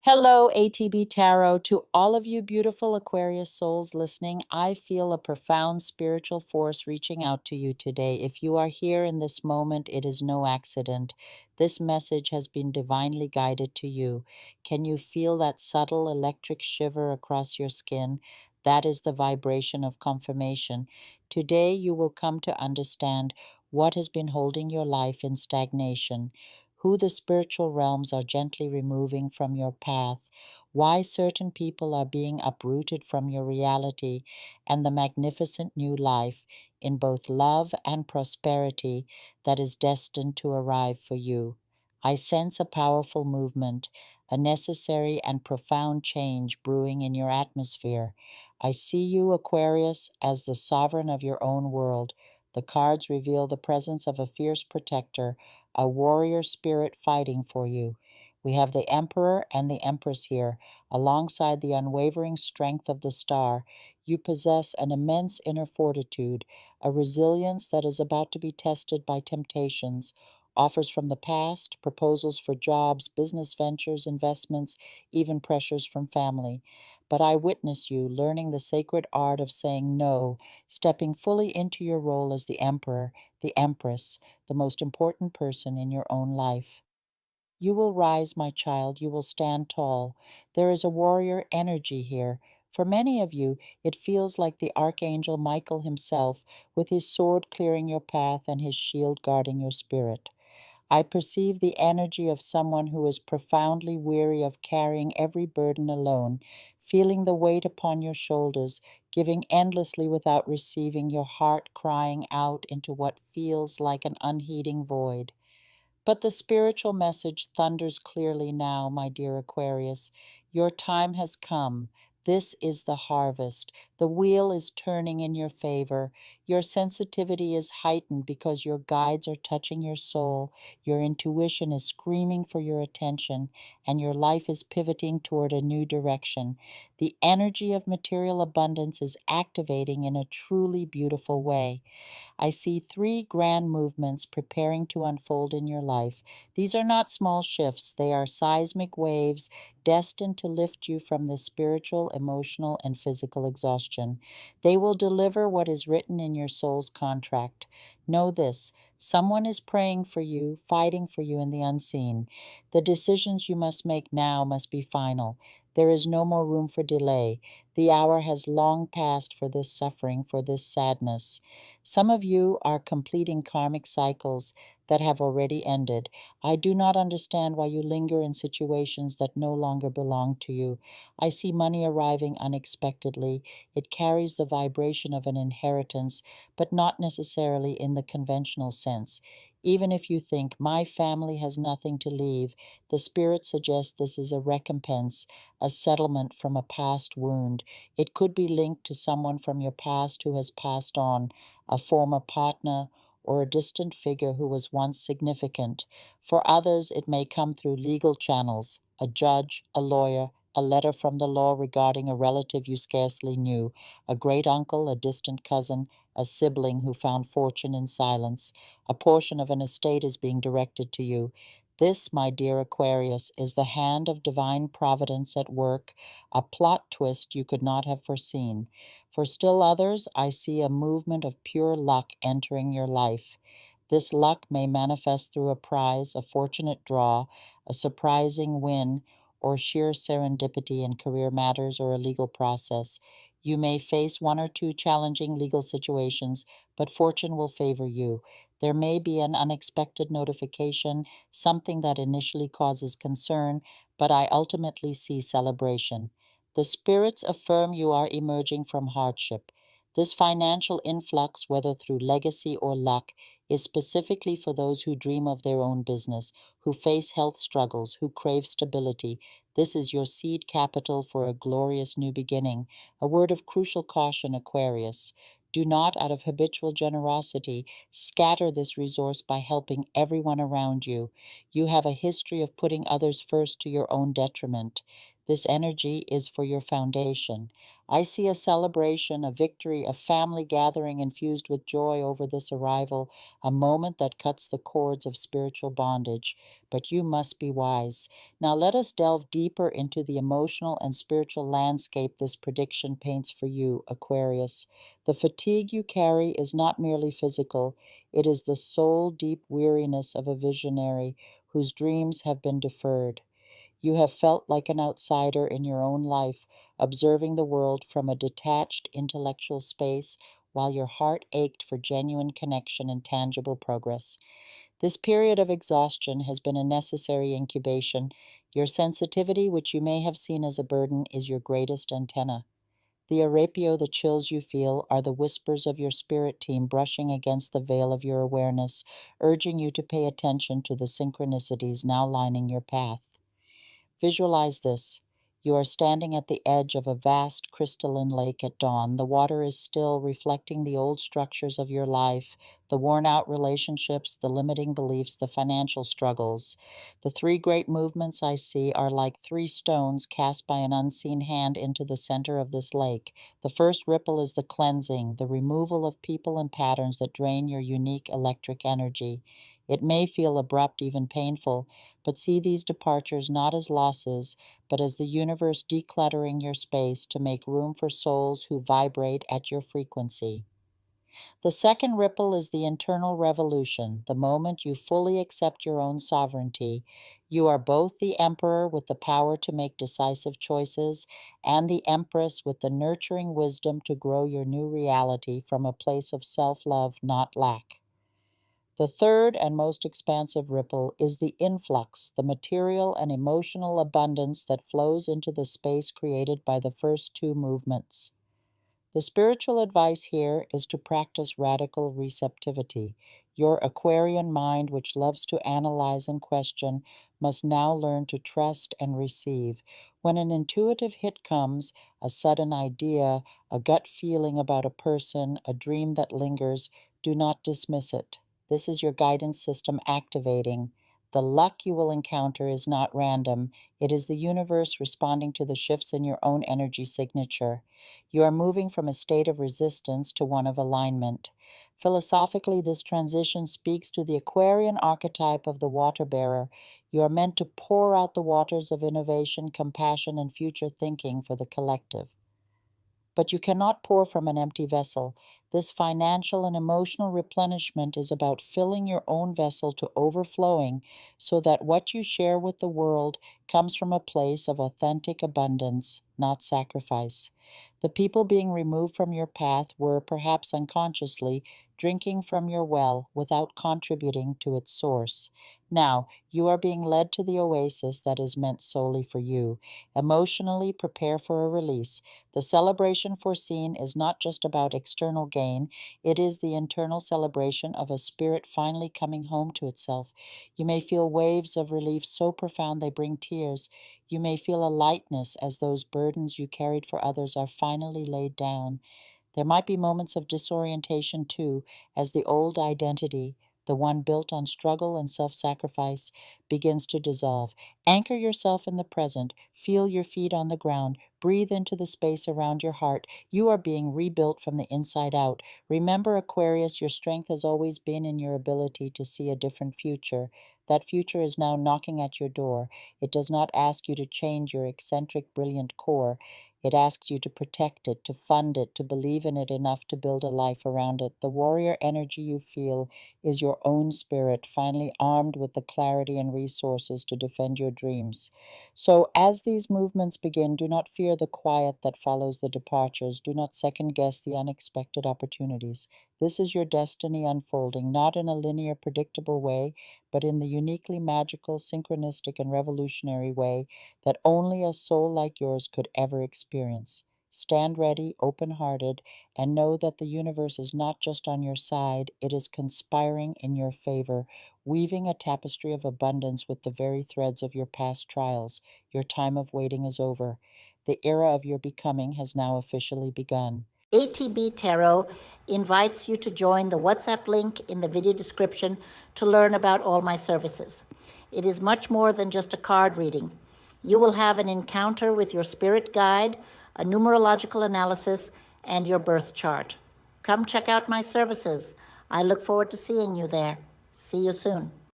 Hello, ATB Tarot. To all of you beautiful Aquarius souls listening, I feel a profound spiritual force reaching out to you today. If you are here in this moment, it is no accident. This message has been divinely guided to you. Can you feel that subtle electric shiver across your skin? That is the vibration of confirmation. Today, you will come to understand what has been holding your life in stagnation, who the spiritual realms are gently removing from your path, why certain people are being uprooted from your reality, and the magnificent new life in both love and prosperity that is destined to arrive for you. I sense a powerful movement, a necessary and profound change brewing in your atmosphere. I see you, Aquarius, as the sovereign of your own world. The cards reveal the presence of a fierce protector, a warrior spirit fighting for you. We have the Emperor and the Empress here, alongside the unwavering strength of the star. You possess an immense inner fortitude, a resilience that is about to be tested by temptations, offers from the past, proposals for jobs, business ventures, investments, even pressures from family. But I witness you learning the sacred art of saying no, stepping fully into your role as the Emperor, the Empress, the most important person in your own life. You will rise, my child. You will stand tall. There is a warrior energy here. For many of you, it feels like the Archangel Michael himself, with his sword clearing your path and his shield guarding your spirit. I perceive the energy of someone who is profoundly weary of carrying every burden alone, feeling the weight upon your shoulders, giving endlessly without receiving, your heart crying out into what feels like an unheeding void. But the spiritual message thunders clearly now, my dear Aquarius. Your time has come. This is the harvest. The wheel is turning in your favor. Your sensitivity is heightened because your guides are touching your soul. Your intuition is screaming for your attention, and your life is pivoting toward a new direction. The energy of material abundance is activating in a truly beautiful way. I see three grand movements preparing to unfold in your life. These are not small shifts, they are seismic waves destined to lift you from the spiritual, emotional, and physical exhaustion. They will deliver what is written in your soul's contract. Know this: someone is praying for you, fighting for you in the unseen. The decisions you must make now must be final. There is no more room for delay. The hour has long passed for this suffering, for this sadness. Some of you are completing karmic cycles that have already ended. I do not understand why you linger in situations that no longer belong to you. I see money arriving unexpectedly. It carries the vibration of an inheritance, but not necessarily in the conventional sense. Even if you think, my family has nothing to leave, the spirit suggests this is a recompense, a settlement from a past wound. It could be linked to someone from your past who has passed on, a former partner, or a distant figure who was once significant. For others, it may come through legal channels: a judge, a lawyer, a letter from the law regarding a relative you scarcely knew, a great uncle, a distant cousin, a sibling who found fortune in silence. A portion of an estate is being directed to you. This, my dear Aquarius, is the hand of divine providence at work, a plot twist you could not have foreseen. For still others, I see a movement of pure luck entering your life. This luck may manifest through a prize, a fortunate draw, a surprising win, or sheer serendipity in career matters or a legal process. You may face one or two challenging legal situations, but fortune will favor you. There may be an unexpected notification, something that initially causes concern, but I ultimately see celebration. The spirits affirm you are emerging from hardship. This financial influx, whether through legacy or luck, is specifically for those who dream of their own business, who face health struggles, who crave stability. This is your seed capital for a glorious new beginning. A word of crucial caution, Aquarius. Do not, out of habitual generosity, scatter this resource by helping everyone around you. You have a history of putting others first to your own detriment. This energy is for your foundation. I see a celebration, a victory, a family gathering infused with joy over this arrival, a moment that cuts the cords of spiritual bondage. But you must be wise. Now let us delve deeper into the emotional and spiritual landscape this prediction paints for you, Aquarius. The fatigue you carry is not merely physical, it is the soul deep weariness of a visionary whose dreams have been deferred. You have felt like an outsider in your own life, observing the world from a detached intellectual space while your heart ached for genuine connection and tangible progress. This period of exhaustion has been a necessary incubation. Your sensitivity, which you may have seen as a burden, is your greatest antenna. The arapio, the chills you feel, are the whispers of your spirit team brushing against the veil of your awareness, urging you to pay attention to the synchronicities now lining your path. Visualize this. You are standing at the edge of a vast crystalline lake at dawn. The water is still, reflecting the old structures of your life, the worn out relationships, the limiting beliefs, the financial struggles. The three great movements I see are like three stones cast by an unseen hand into the center of this lake. The first ripple is the cleansing, the removal of people and patterns that drain your unique electric energy. It may feel abrupt, even painful, but see these departures not as losses, but as the universe decluttering your space to make room for souls who vibrate at your frequency. The second ripple is the internal revolution, the moment you fully accept your own sovereignty. You are both the emperor with the power to make decisive choices and the empress with the nurturing wisdom to grow your new reality from a place of self love, not lack. The third and most expansive ripple is the influx, the material and emotional abundance that flows into the space created by the first two movements. The spiritual advice here is to practice radical receptivity. Your Aquarian mind, which loves to analyze and question, must now learn to trust and receive. When an intuitive hit comes, a sudden idea, a gut feeling about a person, a dream that lingers, do not dismiss it. This is your guidance system activating. The luck you will encounter is not random. It is the universe responding to the shifts in your own energy signature. You are moving from a state of resistance to one of alignment. Philosophically, this transition speaks to the Aquarian archetype of the water bearer. You are meant to pour out the waters of innovation, compassion, and future thinking for the collective. But you cannot pour from an empty vessel. This financial and emotional replenishment is about filling your own vessel to overflowing so that what you share with the world comes from a place of authentic abundance, not sacrifice. The people being removed from your path were, perhaps unconsciously, drinking from your well without contributing to its source. Now, you are being led to the oasis that is meant solely for you. Emotionally, prepare for a release. The celebration foreseen is not just about external gain, it is the internal celebration of a spirit finally coming home to itself. You may feel waves of relief so profound they bring tears. You may feel a lightness as those burdens you carried for others are finally laid down. There might be moments of disorientation too, as the old identity, the one built on struggle and self sacrifice, begins to dissolve. Anchor yourself in the present, feel your feet on the ground, breathe into the space around your heart. You are being rebuilt from the inside out. Remember, Aquarius, your strength has always been in your ability to see a different future. That future is now knocking at your door. It does not ask you to change your eccentric, brilliant core. It asks you to protect it, to fund it, to believe in it enough to build a life around it. The warrior energy you feel is your own spirit, finally armed with the clarity and resources to defend your dreams. So, as these movements begin, do not fear the quiet that follows the departures. Do not second guess the unexpected opportunities. This is your destiny unfolding, not in a linear, predictable way, but in the uniquely magical, synchronistic, and revolutionary way that only a soul like yours could ever experience. Stand ready, open hearted, and know that the universe is not just on your side, it is conspiring in your favor, weaving a tapestry of abundance with the very threads of your past trials. Your time of waiting is over. The era of your becoming has now officially begun. ATB Tarot invites you to join the WhatsApp link in the video description to learn about all my services. It is much more than just a card reading. You will have an encounter with your spirit guide, a numerological analysis, and your birth chart. Come check out my services. I look forward to seeing you there. See you soon.